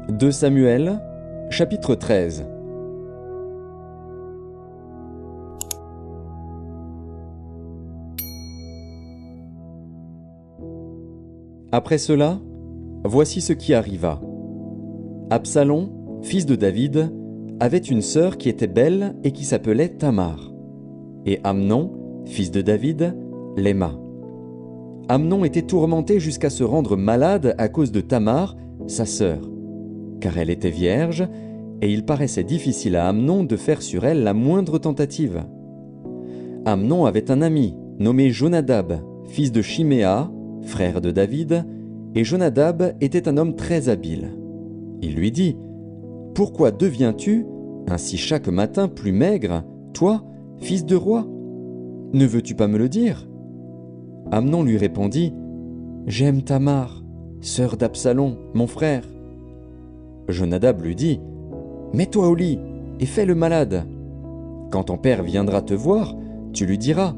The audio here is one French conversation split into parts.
2 Samuel, chapitre 13. Après cela, voici ce qui arriva. Absalom, fils de David, avait une sœur qui était belle et qui s'appelait Tamar. Et Amnon, fils de David, l'aima. Amnon était tourmenté jusqu'à se rendre malade à cause de Tamar, sa sœur, car elle était vierge, et il paraissait difficile à Amnon de faire sur elle la moindre tentative. Amnon avait un ami, nommé Jonadab, fils de Chiméa, frère de David, et Jonadab était un homme très habile. Il lui dit : « Pourquoi deviens-tu, ainsi chaque matin, plus maigre, toi, fils de roi ? Ne veux-tu pas me le dire ?» Amnon lui répondit : « J'aime Tamar, sœur d'Absalom, mon frère. » Jonadab lui dit : « Mets-toi au lit et fais le malade. Quand ton père viendra te voir, tu lui diras :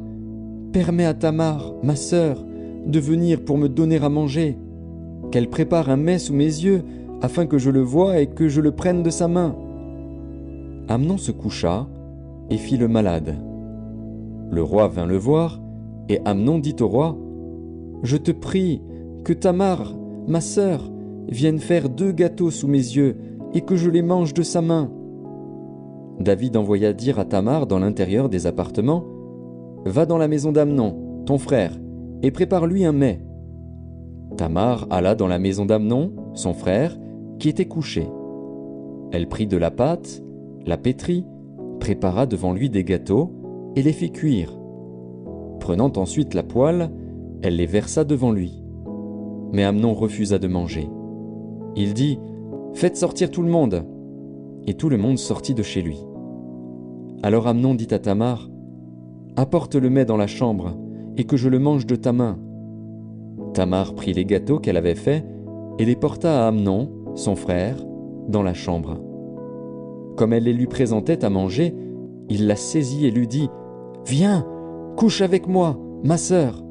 Permets à Tamar, ma sœur, de venir pour me donner à manger, qu'elle prépare un mets sous mes yeux, afin que je le voie et que je le prenne de sa main. » Amnon se coucha et fit le malade. Le roi vint le voir, et Amnon dit au roi : « Je te prie que Tamar, ma sœur, vienne faire 2 gâteaux sous mes yeux, et que je les mange de sa main. » David envoya dire à Tamar dans l'intérieur des appartements : « Va dans la maison d'Amnon, ton frère, et prépare-lui un mets. » Tamar alla dans la maison d'Amnon, son frère, qui était couché. Elle prit de la pâte, la pétrit, prépara devant lui des gâteaux, et les fit cuire. Prenant ensuite la poêle, elle les versa devant lui. Mais Amnon refusa de manger. Il dit : « Faites sortir tout le monde. » Et tout le monde sortit de chez lui. Alors Amnon dit à Tamar : « Apporte le mets dans la chambre, et que je le mange de ta main. » Tamar prit les gâteaux qu'elle avait faits et les porta à Amnon, son frère, dans la chambre. Comme elle les lui présentait à manger, il la saisit et lui dit : « Viens, couche avec moi, ma sœur. »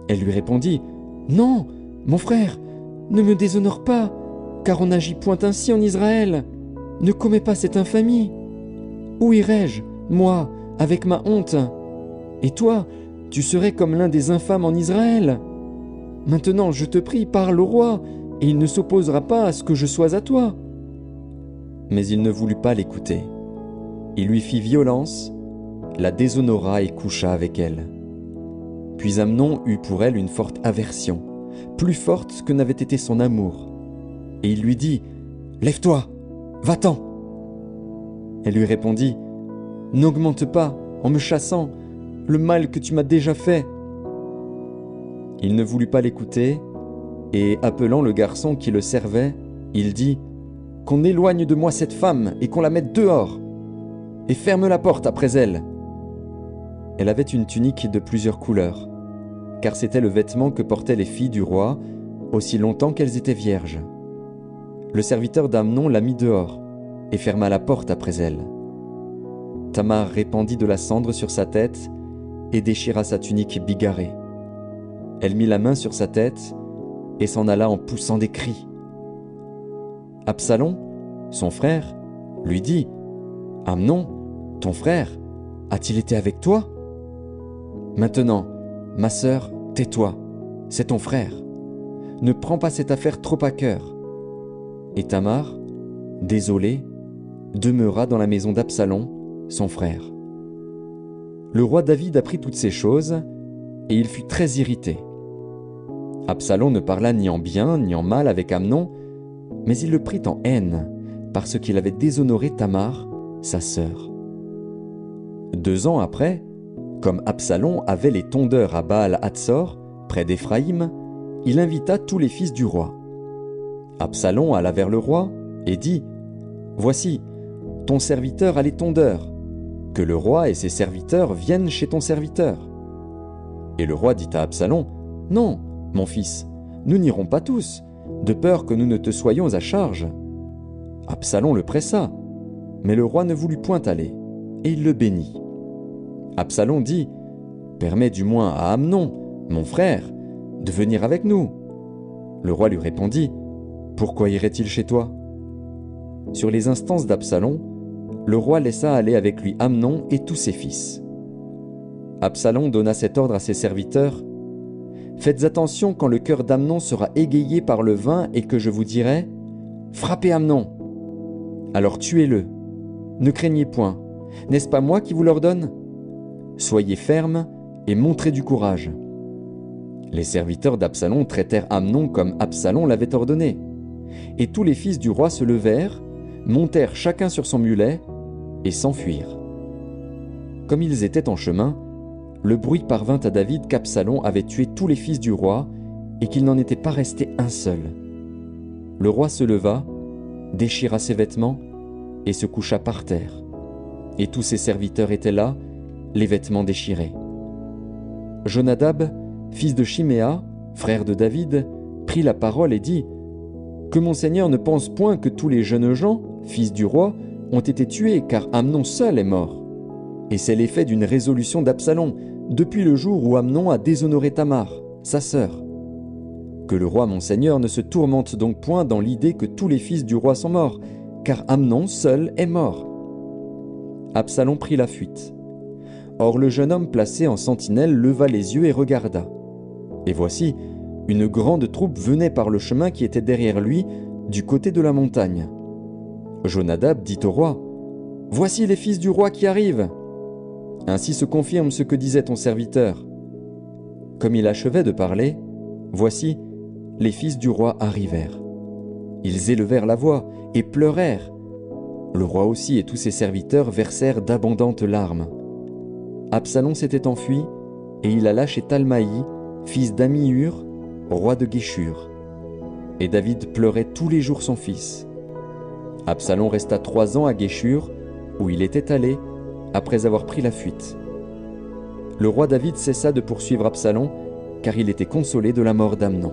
Elle lui répondit : « Non, mon frère, ne me déshonore pas, car on n'agit point ainsi en Israël. Ne commets pas cette infamie. Où irai-je, moi, avec ma honte ? Et toi, tu serais comme l'un des infâmes en Israël. Maintenant, je te prie, parle au roi, et il ne s'opposera pas à ce que je sois à toi. » Mais il ne voulut pas l'écouter. Il lui fit violence, la déshonora et coucha avec elle. Puis Amnon eut pour elle une forte aversion, plus forte que n'avait été son amour. Et il lui dit : « Lève-toi, va-t'en. » Elle lui répondit : « N'augmente pas, en me chassant, le mal que tu m'as déjà fait. » Il ne voulut pas l'écouter, et appelant le garçon qui le servait, il dit : « Qu'on éloigne de moi cette femme et qu'on la mette dehors, et ferme la porte après elle. » Elle avait une tunique de plusieurs couleurs, car c'était le vêtement que portaient les filles du roi, aussi longtemps qu'elles étaient vierges. Le serviteur d'Amnon la mit dehors, et ferma la porte après elle. Tamar répandit de la cendre sur sa tête, et déchira sa tunique bigarrée. Elle mit la main sur sa tête, et s'en alla en poussant des cris. Absalom, son frère, lui dit : « Amnon, ton frère, a-t-il été avec toi ? Maintenant, ma sœur, tais-toi, c'est ton frère. Ne prends pas cette affaire trop à cœur. » Et Tamar, désolée, demeura dans la maison d'Absalom, son frère. Le roi David apprit toutes ces choses, et il fut très irrité. Absalom ne parla ni en bien ni en mal avec Amnon, mais il le prit en haine, parce qu'il avait déshonoré Tamar, sa sœur. 2 ans après, comme Absalom avait les tondeurs à Baal-Hatsor, près d'Éphraïm, il invita tous les fils du roi. Absalom alla vers le roi et dit : « Voici, ton serviteur a les tondeurs. Que le roi et ses serviteurs viennent chez ton serviteur. » Et le roi dit à Absalom : « Non, mon fils, nous n'irons pas tous, de peur que nous ne te soyons à charge. » Absalom le pressa, mais le roi ne voulut point aller, et il le bénit. Absalom dit : « Permets du moins à Amnon, mon frère, de venir avec nous. » Le roi lui répondit : « Pourquoi irait-il chez toi ? sur les instances d'Absalom, le roi laissa aller avec lui Amnon et tous ses fils. Absalom donna cet ordre à ses serviteurs: « Faites attention quand le cœur d'Amnon sera égayé par le vin et que je vous dirai: frappez Amnon. Alors tuez-le. Ne craignez point. N'est-ce pas moi qui vous l'ordonne? Soyez fermes et montrez du courage. » Les serviteurs d'Absalom traitèrent Amnon comme Absalom l'avait ordonné. Et tous les fils du roi se levèrent, montèrent chacun sur son mulet et s'enfuirent. Comme ils étaient en chemin, le bruit parvint à David qu'Absalom avait tué tous les fils du roi et qu'il n'en était pas resté un seul. Le roi se leva, déchira ses vêtements et se coucha par terre. Et tous ses serviteurs étaient là, les vêtements déchirés. Jonadab, fils de Chiméa, frère de David, prit la parole et dit: « Que mon seigneur ne pense point que tous les jeunes gens, fils du roi, ont été tués, car Amnon seul est mort. Et c'est l'effet d'une résolution d'Absalom, depuis le jour où Amnon a déshonoré Tamar, sa sœur. Que le roi mon seigneur ne se tourmente donc point dans l'idée que tous les fils du roi sont morts, car Amnon seul est mort. » Absalom prit la fuite. Or le jeune homme placé en sentinelle leva les yeux et regarda. Et voici, une grande troupe venait par le chemin qui était derrière lui, du côté de la montagne. Jonadab dit au roi: « Voici les fils du roi qui arrivent. » Ainsi se confirme ce que disait ton serviteur. Comme il achevait de parler, voici, les fils du roi arrivèrent. Ils élevèrent la voix et pleurèrent. Le roi aussi et tous ses serviteurs versèrent d'abondantes larmes. Absalom s'était enfui, et il alla chez Talmaï, fils d'Amihur, roi de Géshur. Et David pleurait tous les jours son fils. Absalom resta 3 ans à Géshur, où il était allé, après avoir pris la fuite. Le roi David cessa de poursuivre Absalom, car il était consolé de la mort d'Amnon.